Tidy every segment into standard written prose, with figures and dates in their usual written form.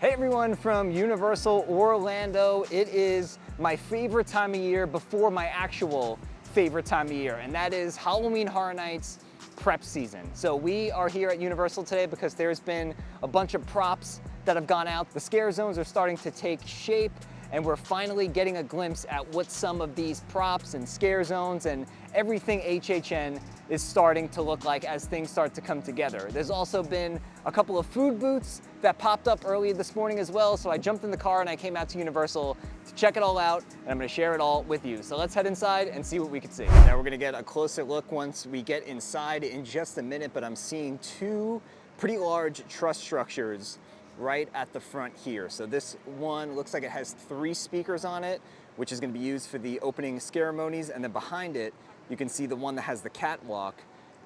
Hey everyone from Universal Orlando. It is my favorite time of year before my actual favorite time of year, and that is Halloween Horror Nights prep season. So we are here at Universal today because there's been a bunch of props that have gone out. The scare zones are starting to take shape, and we're finally getting a glimpse at what some of these props and scare zones and everything HHN is starting to look like as things start to come together. There's also been a couple of food booths that popped up early this morning as well, so I jumped in the car and I came out to Universal to check it all out, and I'm gonna share it all with you. So let's head inside and see what we can see. Now we're gonna get a closer look once we get inside in just a minute, but I'm seeing two pretty large truss structures right at the front here. So this one looks like it has 3 speakers on it, which is gonna be used for the opening ceremonies, and then behind it, you can see the one that has the catwalk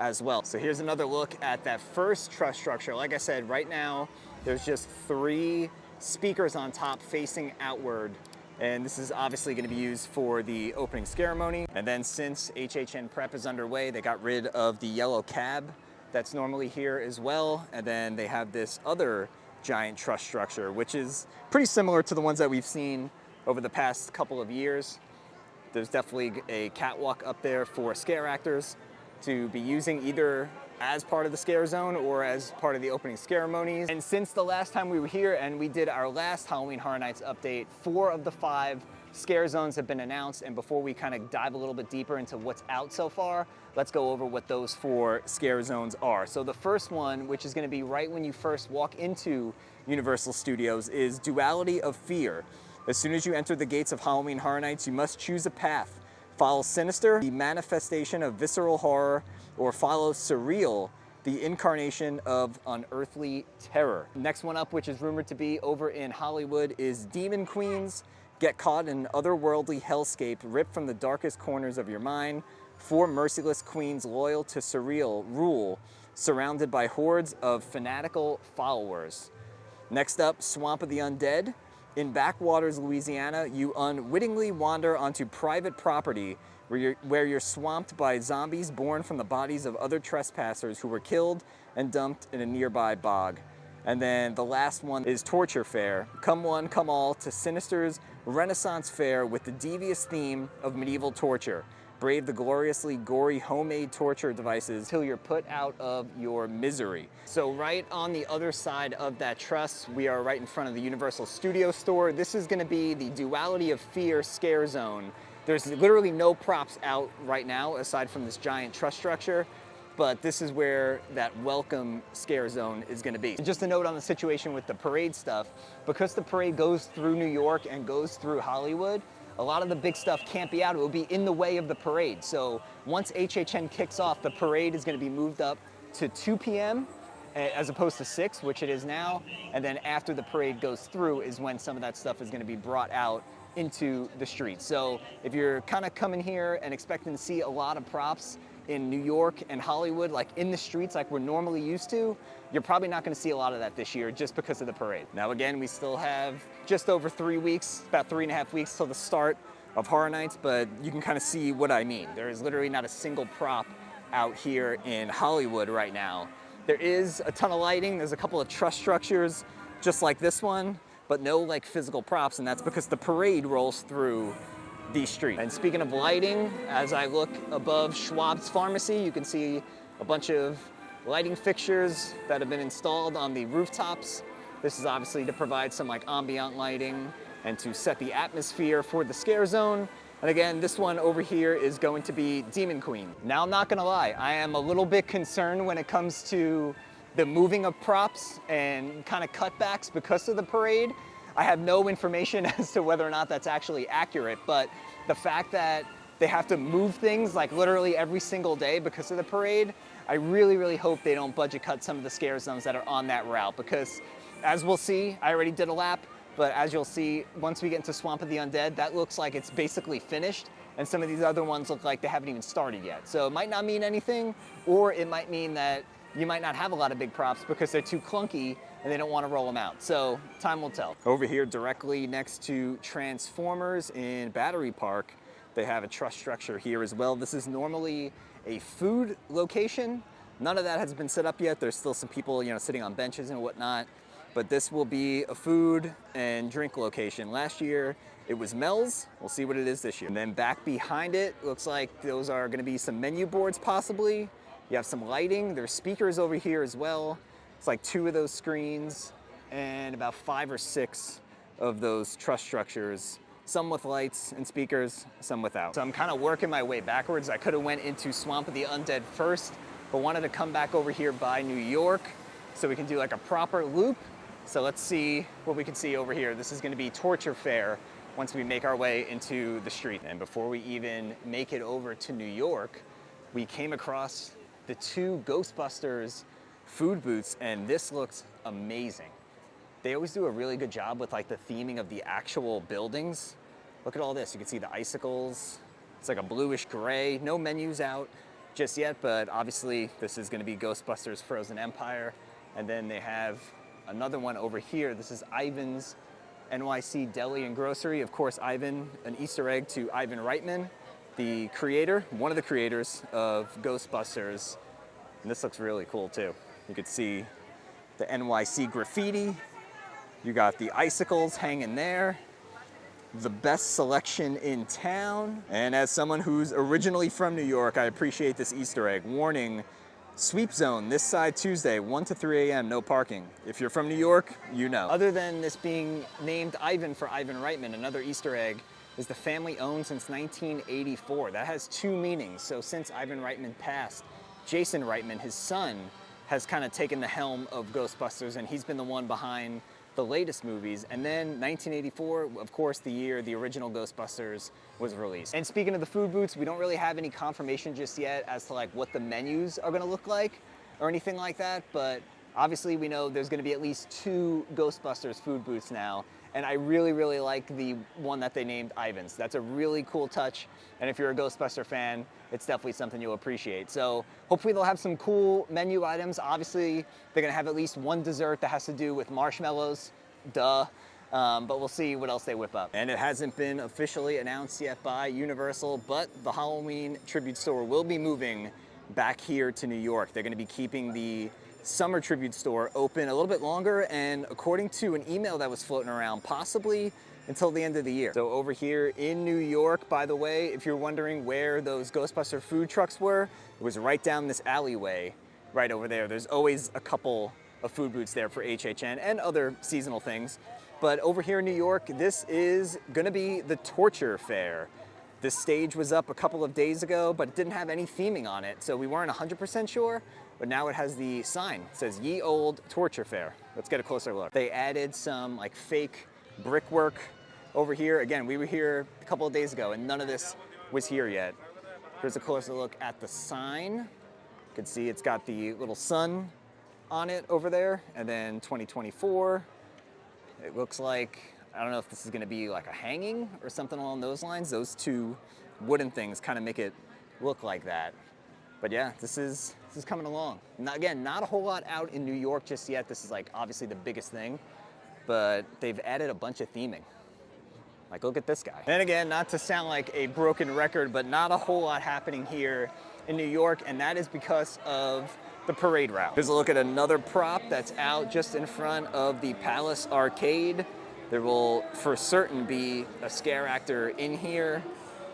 as well. So here's another look at that first truss structure. Like I said, right now, there's just 3 speakers on top facing outward, and this is obviously gonna be used for the opening ceremony. And then since HHN prep is underway, they got rid of the yellow cab that's normally here as well, and then they have this other giant truss structure, which is pretty similar to the ones that we've seen over the past couple of years. There's definitely a catwalk up there for scare actors to be using either as part of the scare zone or as part of the opening ceremonies. And since the last time we were here and we did our last Halloween Horror Nights update, 4 of the 5 scare zones have been announced. And before we kind of dive a little bit deeper into what's out so far, let's go over what those 4 scare zones are. So the first one, which is going to be right when you first walk into Universal Studios, is Duality of Fear. As soon as you enter the gates of Halloween Horror Nights, you must choose a path. Follow Sinister, the manifestation of visceral horror, or follow Surreal, the incarnation of unearthly terror. Next one up, which is rumored to be over in Hollywood, is Demon Queens. Get caught in an otherworldly hellscape ripped from the darkest corners of your mind. 4 merciless queens loyal to Surreal rule, surrounded by hordes of fanatical followers. Next up, Swamp of the Undead. In backwaters Louisiana, you unwittingly wander onto private property where you're swamped by zombies born from the bodies of other trespassers who were killed and dumped in a nearby bog. And then the last one is Torture Faire. Come one, come all to Sinister's Renaissance Fair with the devious theme of medieval torture. Brave the gloriously gory homemade torture devices till you're put out of your misery. So right on the other side of that truss, we are right in front of the Universal Studio store. This is gonna be the Duality of Fear scare zone. There's literally no props out right now aside from this giant truss structure, but this is where that welcome scare zone is gonna be. And just a note on the situation with the parade stuff, because the parade goes through New York and goes through Hollywood, a lot of the big stuff can't be out. It will be in the way of the parade. So once HHN kicks off, the parade is gonna be moved up to 2 p.m. as opposed to 6, which it is now. And then after the parade goes through is when some of that stuff is gonna be brought out into the streets. So if you're kind of coming here and expecting to see a lot of props in New York and Hollywood, like in the streets like we're normally used to, you're probably not gonna see a lot of that this year just because of the parade. Now again, we still have just over 3 weeks, about 3.5 weeks till the start of Horror Nights, but you can kind of see what I mean. There is literally not a single prop out here in Hollywood right now. There is a ton of lighting. There's a couple of truss structures just like this one, but no like physical props, and that's because the parade rolls through these streets. And speaking of lighting, as I look above Schwab's Pharmacy, you can see a bunch of lighting fixtures that have been installed on the rooftops. This is obviously to provide some like ambient lighting and to set the atmosphere for the scare zone. And again, this one over here is going to be Demon Queen. Now, I'm not gonna lie, I am a little bit concerned when it comes to the moving of props and kind of cutbacks because of the parade. I have no information as to whether or not that's actually accurate, but the fact that they have to move things like literally every single day because of the parade, I really, really hope they don't budget cut some of the scare zones that are on that route, because as we'll see, I already did a lap, but as you'll see, once we get into Swamp of the Undead, that looks like it's basically finished, and some of these other ones look like they haven't even started yet. So it might not mean anything, or it might mean that you might not have a lot of big props because they're too clunky and they don't want to roll them out. So time will tell. Over here directly next to Transformers in Battery Park, they have a truss structure here as well. This is normally a food location. None of that has been set up yet. There's still some people, sitting on benches and whatnot. but this will be a food and drink location. Last year, it was Mel's. We'll see what it is this year. And then back behind it, looks like those are gonna be some menu boards possibly. You have some lighting. There's speakers over here as well. It's like 2 of those screens and about 5 or 6 of those truss structures. Some with lights and speakers, some without. So I'm kind of working my way backwards. I could have went into Swamp of the Undead first, but wanted to come back over here by New York so we can do like a proper loop. So let's see what we can see over here. This is gonna be Torture Faire once we make our way into the street. And before we even make it over to New York, we came across the 2 Ghostbusters food booths, and this looks amazing. They always do a really good job with like the theming of the actual buildings. Look at all this. You can see the icicles. It's like a bluish gray. No menus out just yet, but obviously this is gonna be Ghostbusters Frozen Empire. And then they have another one over here. This is Ivan's NYC Deli and Grocery. Of course, Ivan, an Easter egg to Ivan Reitman, the creator, one of the creators of Ghostbusters. And this looks really cool too. You could see the NYC graffiti. You got the icicles hanging there. The best selection in town. And as someone who's originally from New York, I appreciate this Easter egg. Warning, sweep zone this side Tuesday, 1 to 3 a.m., no parking. If you're from New York, you know. Other than this being named Ivan for Ivan Reitman, another Easter egg is the family owned since 1984. That has 2 meanings. So since Ivan Reitman passed, Jason Reitman, his son, has kind of taken the helm of Ghostbusters, and he's been the one behind the latest movies. And then 1984, of course, the year the original Ghostbusters was released. And speaking of the food booths, we don't really have any confirmation just yet as to like what the menus are gonna look like or anything like that, but obviously we know there's gonna be at least 2 Ghostbusters food booths now. And I really, really like the one that they named Ivan's. That's a really cool touch. And if you're a Ghostbuster fan, it's definitely something you'll appreciate. So hopefully they'll have some cool menu items. Obviously, they're gonna have at least one dessert that has to do with marshmallows, duh. But we'll see what else they whip up. And it hasn't been officially announced yet by Universal, but the Halloween tribute store will be moving back here to New York. They're gonna be keeping the summer tribute store open a little bit longer, and according to an email that was floating around, possibly until the end of the year. So over here in New York, by the way, if you're wondering where those Ghostbuster food trucks were, it was right down this alleyway, right over there. There's always a couple of food booths there for HHN and other seasonal things. But over here in New York, this is gonna be the Torture Faire. This stage was up a couple of days ago, but it didn't have any theming on it, so we weren't 100% sure. But now it has the sign. It says, "Ye Old Torture Faire." Let's get a closer look. They added some like fake brickwork over here. Again, we were here a couple of days ago and none of this was here yet. Here's a closer look at the sign. You can see it's got the little sun on it over there. And then 2024, it looks like, I don't know if this is gonna be like a hanging or something along those lines. Those 2 wooden things kind of make it look like that. But yeah, this is coming along. Again, not a whole lot out in New York just yet. This is like obviously the biggest thing, but they've added a bunch of theming. Like, look at this guy. And again, not to sound like a broken record, but not a whole lot happening here in New York, and that is because of the parade route. Here's a look at another prop that's out just in front of the Palace Arcade. There will for certain be a scare actor in here.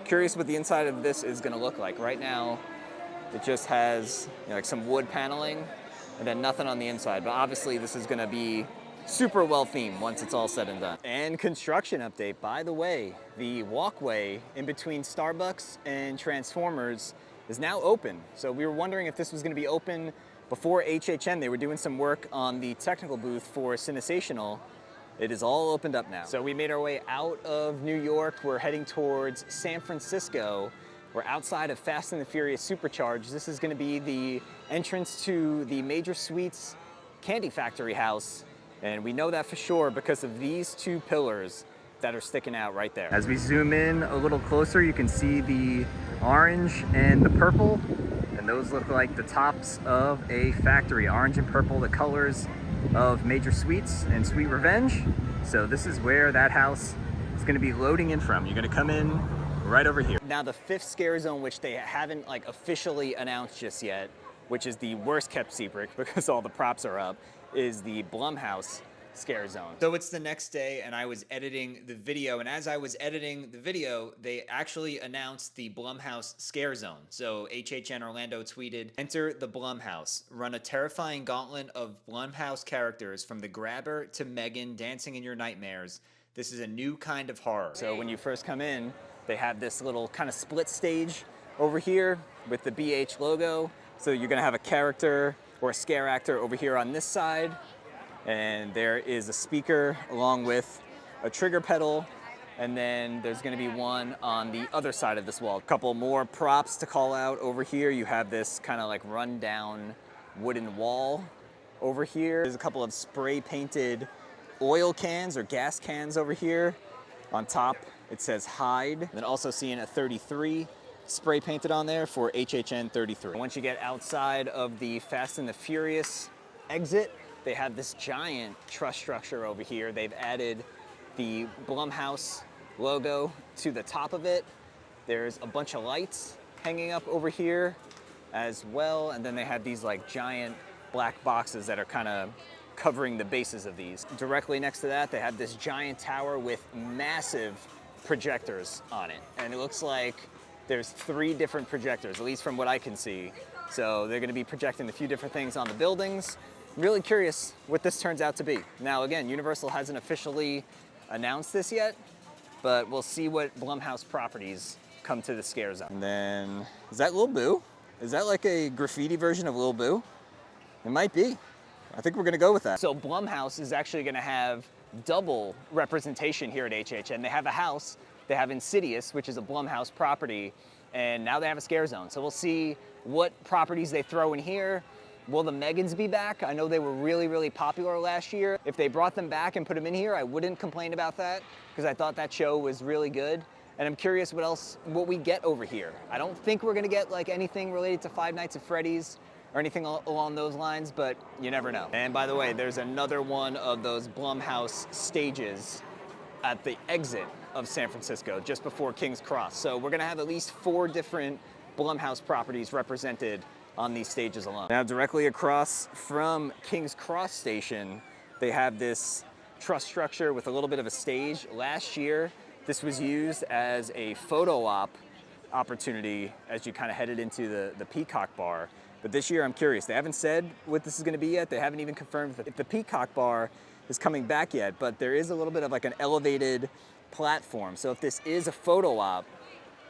Curious what the inside of this is gonna look like. Right now, it just has like some wood paneling and then nothing on the inside. But obviously this is gonna be super well themed once it's all said and done. And construction update, by the way, the walkway in between Starbucks and Transformers is now open. So we were wondering if this was gonna be open before HHN. They were doing some work on the technical booth for Cinesational. It is all opened up now. So we made our way out of New York. We're heading towards San Francisco. We're outside of Fast and the Furious Supercharged. This is gonna be the entrance to the Major Sweets Candy Factory house. And we know that for sure because of these 2 pillars that are sticking out right there. As we zoom in a little closer, you can see the orange and the purple. And those look like the tops of a factory. Orange and purple, the colors of Major Sweets and Sweet Revenge. So this is where that house is gonna be loading in from. You're gonna come in right over here. Now the 5th scare zone, which they haven't like officially announced just yet, which is the worst kept secret because all the props are up, is the Blumhouse scare zone. So it's the next day and I was editing the video, and as I was editing the video, they actually announced the Blumhouse scare zone. So HHN Orlando tweeted, "Enter the Blumhouse. Run a terrifying gauntlet of Blumhouse characters from the Grabber to Megan dancing in your nightmares. This is a new kind of horror." So when you first come in, they have this little kind of split stage over here with the BH logo. So you're gonna have a character or a scare actor over here on this side, and there is a speaker along with a trigger pedal, and then there's gonna be one on the other side of this wall. A couple more props to call out over here. You have this kind of like rundown wooden wall over here. There's a couple of spray painted oil cans or gas cans over here. On top, it says hide. And then also seeing a 33 spray painted on there for HHN 33. Once you get outside of the Fast and the Furious exit, they have this giant truss structure over here. They've added the Blumhouse logo to the top of it. There's a bunch of lights hanging up over here as well. And then they have these like giant black boxes that are kind of covering the bases of these. Directly next to that, they have this giant tower with massive projectors on it. And it looks like there's 3 different projectors, at least from what I can see. So they're gonna be projecting a few different things on the buildings. I'm really curious what this turns out to be. Now again, Universal hasn't officially announced this yet, but we'll see what Blumhouse properties come to the scare zone. And then, is that Lil Boo? Is that like a graffiti version of Lil Boo? It might be. I think we're gonna go with that. So Blumhouse is actually gonna have double representation here at HHN. They have a house, they have Insidious, which is a Blumhouse property, and now they have a scare zone. So we'll see what properties they throw in here. Will the Megans be back? I know they were really, really popular last year. If they brought them back and put them in here, I wouldn't complain about that, because I thought that show was really good. And I'm curious what we get over here. I don't think we're gonna get like anything related to Five Nights at Freddy's or anything along those lines, but you never know. And by the way, there's another one of those Blumhouse stages at the exit of San Francisco, just before King's Cross. So we're gonna have at least 4 different Blumhouse properties represented on these stages alone. Now directly across from King's Cross station, they have this truss structure with a little bit of a stage. Last year, this was used as a photo op opportunity as you kind of headed into the Peacock Bar. But this year, I'm curious. They haven't said what this is gonna be yet. They haven't even confirmed if the Peacock Bar is coming back yet, but there is a little bit of like an elevated platform. So if this is a photo op,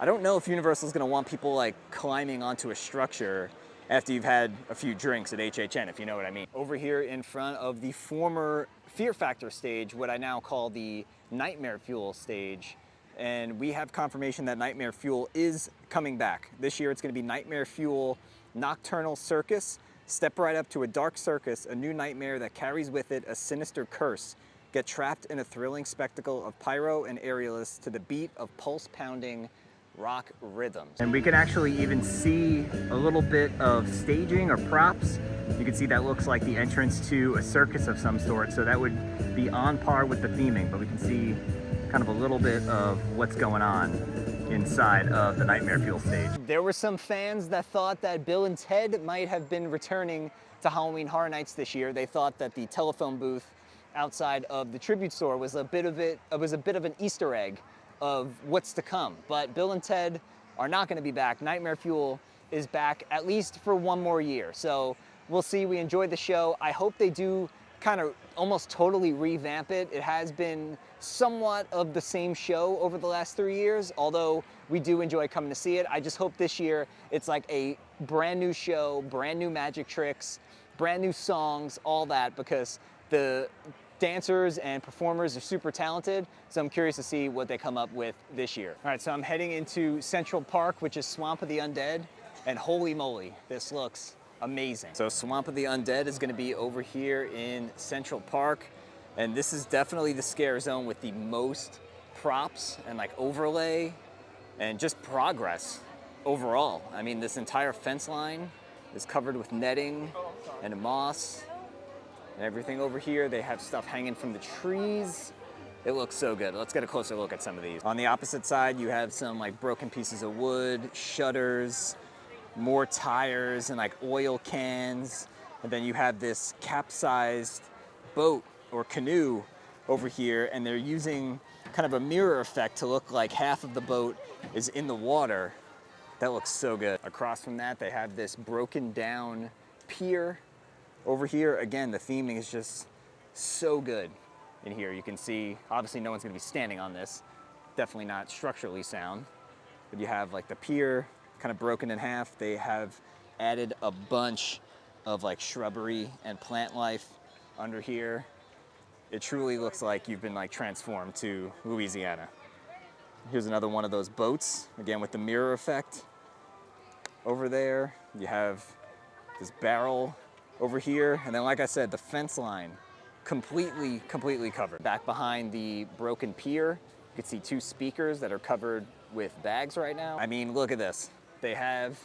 I don't know if Universal's gonna want people like climbing onto a structure after you've had a few drinks at HHN, if you know what I mean. Over here in front of the former Fear Factor stage, what I now call the Nightmare Fuel stage, and we have confirmation that Nightmare Fuel is coming back. This year it's gonna be Nightmare Fuel Nocturnal Circus. Step right up to a dark circus, a new nightmare that carries with it a sinister curse. Get trapped in a thrilling spectacle of pyro and aerialists to the beat of pulse-pounding rock rhythms. And we can actually even see a little bit of staging or props. You can see that looks like the entrance to a circus of some sort, so that would be on par with the theming, but we can see kind of a little bit of what's going on inside of the Nightmare Fuel stage. There were some fans that thought that Bill and Ted might have been returning to Halloween Horror Nights this year. They thought that the telephone booth outside of the tribute store was a bit of an Easter egg of what's to come. But Bill and Ted are not going to be back. Nightmare Fuel is back at least for 1 more year. So we'll see. We enjoyed the show. I hope they do kind of almost totally revamp it. It has been somewhat of the same show over the last 3 years, although we do enjoy coming to see it. I just hope this year it's like a brand new show, brand new magic tricks, brand new songs, all that, because the dancers and performers are super talented, so I'm curious to see what they come up with this year. All right, so I'm heading into Central Park, which is Swamp of the Undead, and holy moly, this looks amazing. So Swamp of the Undead is gonna be over here in Central Park, and this is definitely the scare zone with the most props and like overlay and just progress overall. I mean, this entire fence line is covered with netting and moss. And everything over here, they have stuff hanging from the trees. It looks so good. Let's get a closer look at some of these. On the opposite side, you have some like broken pieces of wood, shutters, more tires and like oil cans. And then you have this capsized boat or canoe over here, and they're using kind of a mirror effect to look like half of the boat is in the water. That looks so good. Across from that, they have this broken down pier over here. Again, the theming is just so good in here. You can see, obviously no one's gonna be standing on this. Definitely not structurally sound. But you have like the pier kind of broken in half. They have added a bunch of like shrubbery and plant life under here. It truly looks like you've been like transformed to Louisiana. Here's another one of those boats, again with the mirror effect. Over there, you have this barrel over here. And then like I said, the fence line completely covered. Back behind the broken pier, you can see two speakers that are covered with bags right now. I mean, look at this. They have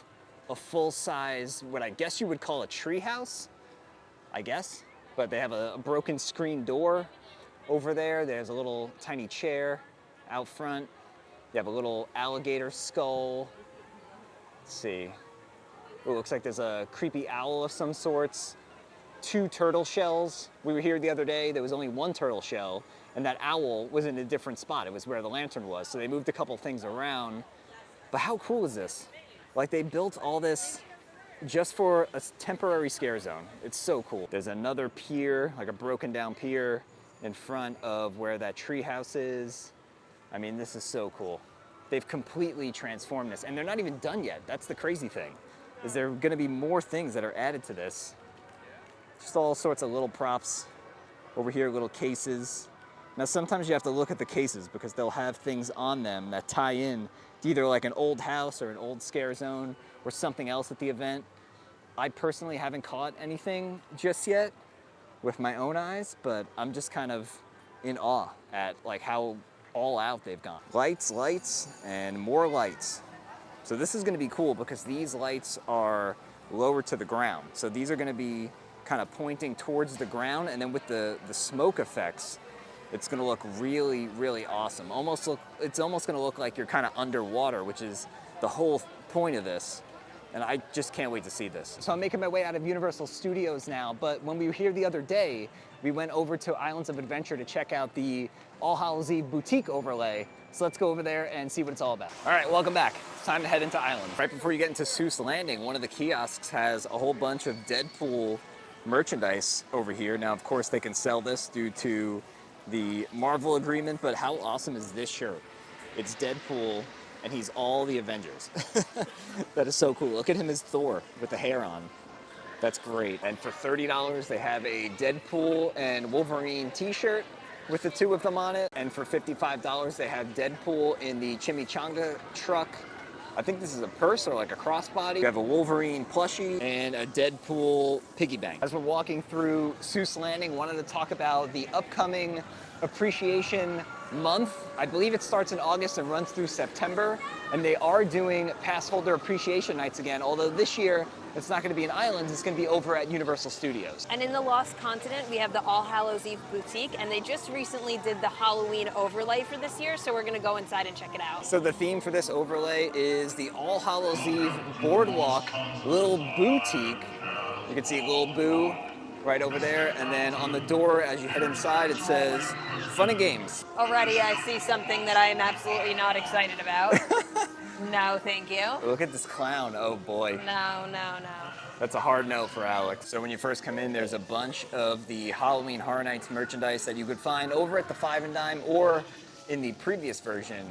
a full-size, what I guess you would call a tree house, I guess. But they have a broken screen door over there. There's a little tiny chair out front. You have a little alligator skull. Let's see. It looks like there's a creepy owl of some sorts. Two turtle shells. We were here the other day, there was only one turtle shell, and that owl was in a different spot. It was where the lantern was, so they moved a couple things around. But how cool is this? Like, they built all this just for a temporary scare zone. It's so cool. There's another pier, like a broken down pier in front of where that tree house is. I mean, this is so cool. They've completely transformed this, and they're not even done yet. That's the crazy thing, is there gonna be more things that are added to this. Just all sorts of little props over here, little cases. Now, sometimes you have to look at the cases because they'll have things on them that tie in to either like an old house or an old scare zone or something else at the event. I personally haven't caught anything just yet with my own eyes, but I'm just kind of in awe at like how all out they've gone. Lights, lights, and more lights. So this is gonna be cool because these lights are lower to the ground. So these are gonna be kind of pointing towards the ground, and then with the smoke effects, it's gonna look really, really awesome. It's almost gonna look like you're kind of underwater, which is the whole point of this. And I just can't wait to see this. So I'm making my way out of Universal Studios now, but when we were here the other day, we went over to Islands of Adventure to check out the All Hallows Eve Boutique overlay. So let's go over there and see what it's all about. All right, welcome back. It's time to head into Islands. Right before you get into Seuss Landing, one of the kiosks has a whole bunch of Deadpool merchandise over here. Now, of course, they can sell this due to the Marvel agreement, but how awesome is this shirt? It's Deadpool, and he's all the Avengers. That is so cool. Look at him as Thor with the hair on. That's great. And for $30, they have a Deadpool and Wolverine t-shirt with the two of them on it. And for $55, they have Deadpool in the chimichanga truck. I think this is a purse or like a crossbody. You have a Wolverine plushie and a Deadpool piggy bank. As we're walking through Seuss Landing, wanted to talk about the upcoming Appreciation Month. I believe it starts in August and runs through September. And they are doing pass holder appreciation nights again, although this year it's not going to be in Islands, it's going to be over at Universal Studios. And in the Lost Continent, we have the All Hallows Eve Boutique, and they just recently did the Halloween overlay for this year, so we're going to go inside and check it out. So the theme for this overlay is the All Hallows Eve Boardwalk Little Boutique. You can see Little Boo right over there, and then on the door as you head inside it says Fun and Games. Already I see something that I am absolutely not excited about. No, thank you. Look at this clown, oh boy. No, no, no. That's a hard no for Alex. So when you first come in, there's a bunch of the Halloween Horror Nights merchandise that you could find over at the Five and Dime or in the previous version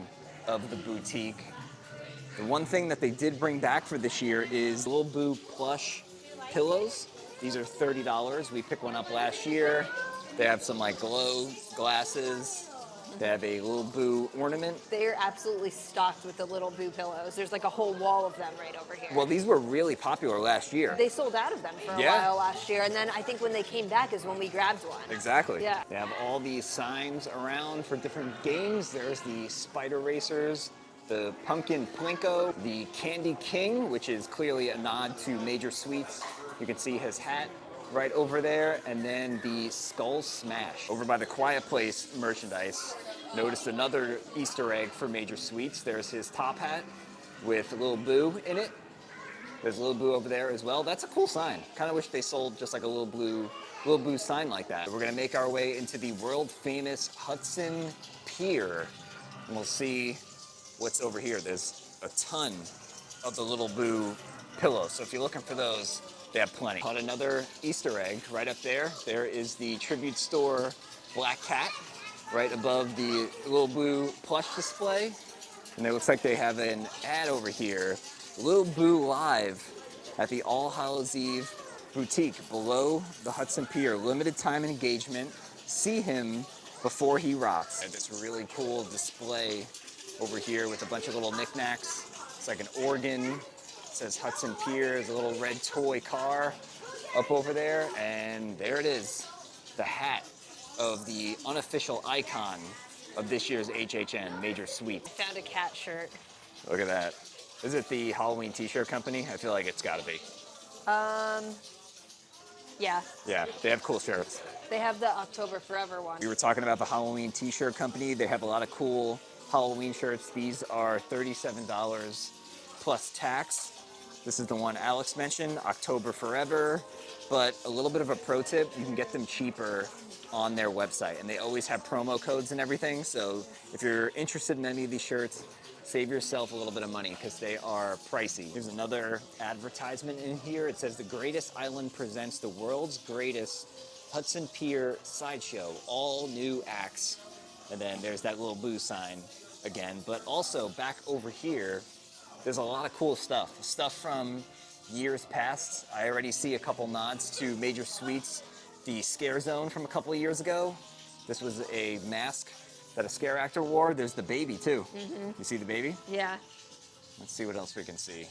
of the boutique. The one thing that they did bring back for this year is Little Boo plush pillows. These are $30. We picked one up last year. They have some like glow glasses. They have a Little Boo ornament. They're absolutely stocked with the Little Boo pillows. There's like a whole wall of them right over here. Well, these were really popular last year. They sold out of them for a while last year, and then I think when they came back is when we grabbed one. Exactly. Yeah. They have all these signs around for different games. There's the Spider Racers, the Pumpkin Plinko, the Candy King, which is clearly a nod to Major Sweets. You can see his hat right over there, and then the Skull Smash. Over by the Quiet Place merchandise, noticed another Easter egg for Major Sweets. There's his top hat with Little Boo in it. There's Little Boo over there as well. That's a cool sign. Kind of wish they sold just like a Little Boo little booth sign like that. We're gonna make our way into the world famous Hudson Pier, and we'll see what's over here. There's a ton of the Little Boo pillows, so if you're looking for those, they have plenty. Caught another Easter egg right up there. There is the tribute store Black Cat right above the Little Boo plush display. And it looks like they have an ad over here, Little Boo Live at the All Hallows Eve Boutique below the Hudson Pier. Limited time engagement. See him before he rocks. And this really cool display over here with a bunch of little knickknacks. It's like an organ. It says Hudson Pier. There's a little red toy car up over there. And there it is, the hat of the unofficial icon of this year's HHN Major Sweep. I found a cat shirt. Look at that. Is it the Halloween t-shirt company? I feel like it's gotta be. Yeah. Yeah, they have cool shirts. They have the October Forever one. We were talking about the Halloween t-shirt company. They have a lot of cool Halloween shirts. These are $37 plus tax. This is the one Alex mentioned, October Forever. But a little bit of a pro tip, you can get them cheaper on their website. And they always have promo codes and everything. So if you're interested in any of these shirts, save yourself a little bit of money because they are pricey. There's another advertisement in here. It says the greatest island presents the world's greatest Hudson Pier sideshow, all new acts. And then there's that Little Boo sign again. But also back over here, there's a lot of cool stuff. Stuff from years past. I already see a couple nods to Major Sweets, the Scare Zone from a couple of years ago. This was a mask that a scare actor wore. There's the baby too. You see the baby? Yeah. Let's see what else we can see.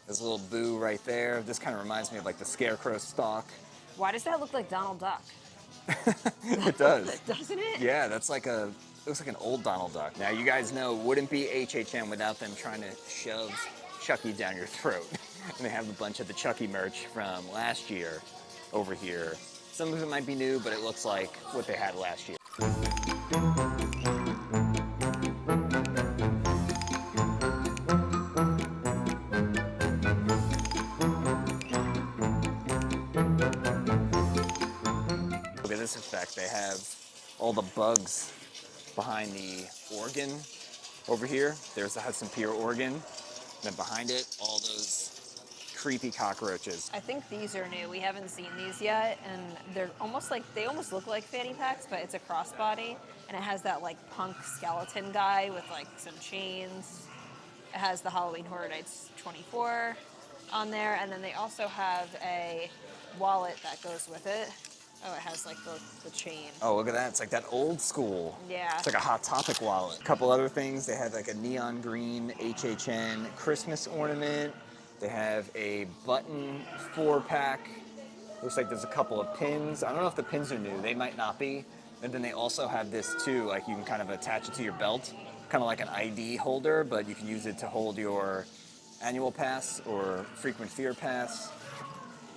There's a little Boo right there. This kind of reminds me of like the Scarecrow stalk. Why does that look like Donald Duck? It does. Doesn't it? Yeah, that's like looks like an old Donald Duck. Now you guys know, wouldn't be HHN without them trying to shove Chucky down your throat. And they have a bunch of the Chucky merch from last year over here. Some of it might be new, but it looks like what they had last year. Look at this effect. They have all the bugs behind the organ over here. There's the Hudson Pier organ. And then behind it, all those creepy cockroaches. I think these are new. We haven't seen these yet, and they're almost like, they almost look like fanny packs, but it's a crossbody, and it has that like punk skeleton guy with like some chains. It has the Halloween Horror Nights 24 on there, and then they also have a wallet that goes with it. Oh, it has like the chain. Oh, look at that. It's like that old school. Yeah. It's like a Hot Topic wallet. A couple other things. They have like a neon green HHN Christmas ornament. They have a button 4-pack. Looks like there's a couple of pins. I don't know if the pins are new. They might not be. And then they also have this too, like you can kind of attach it to your belt, kind of like an ID holder, but you can use it to hold your annual pass or frequent fear pass.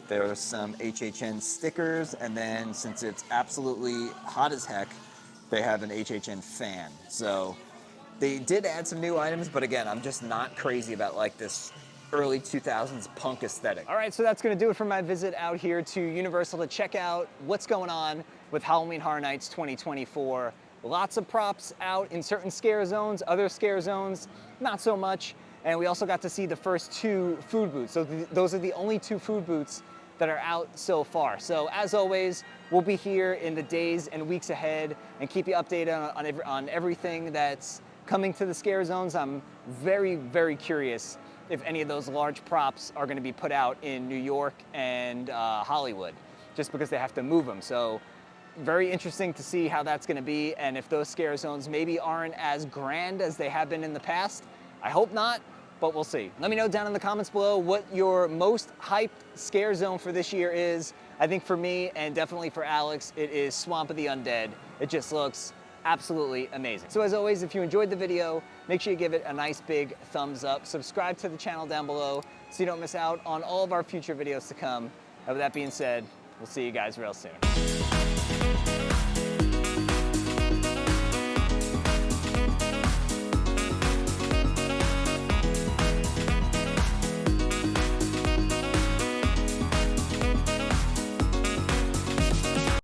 There are some HHN stickers, and then since it's absolutely hot as heck, they have an HHN fan. So they did add some new items, but again, I'm just not crazy about like this early 2000s punk aesthetic. All right, so that's gonna do it for my visit out here to Universal to check out what's going on with Halloween Horror Nights 2024. Lots of props out in certain scare zones, other scare zones, not so much. And we also got to see the first 2 food booths. So those are the only 2 food booths that are out so far. So as always, we'll be here in the days and weeks ahead and keep you updated on everything that's coming to the scare zones. I'm very, very curious if any of those large props are gonna be put out in New York and Hollywood, just because they have to move them. So very interesting to see how that's gonna be, and if those scare zones maybe aren't as grand as they have been in the past. I hope not, but we'll see. Let me know down in the comments below what your most hyped scare zone for this year is. I think for me, and definitely for Alex, it is Swamp of the Undead. It just looks absolutely amazing. So as always, if you enjoyed the video, make sure you give it a nice big thumbs up. Subscribe to the channel down below so you don't miss out on all of our future videos to come. And with that being said, we'll see you guys real soon.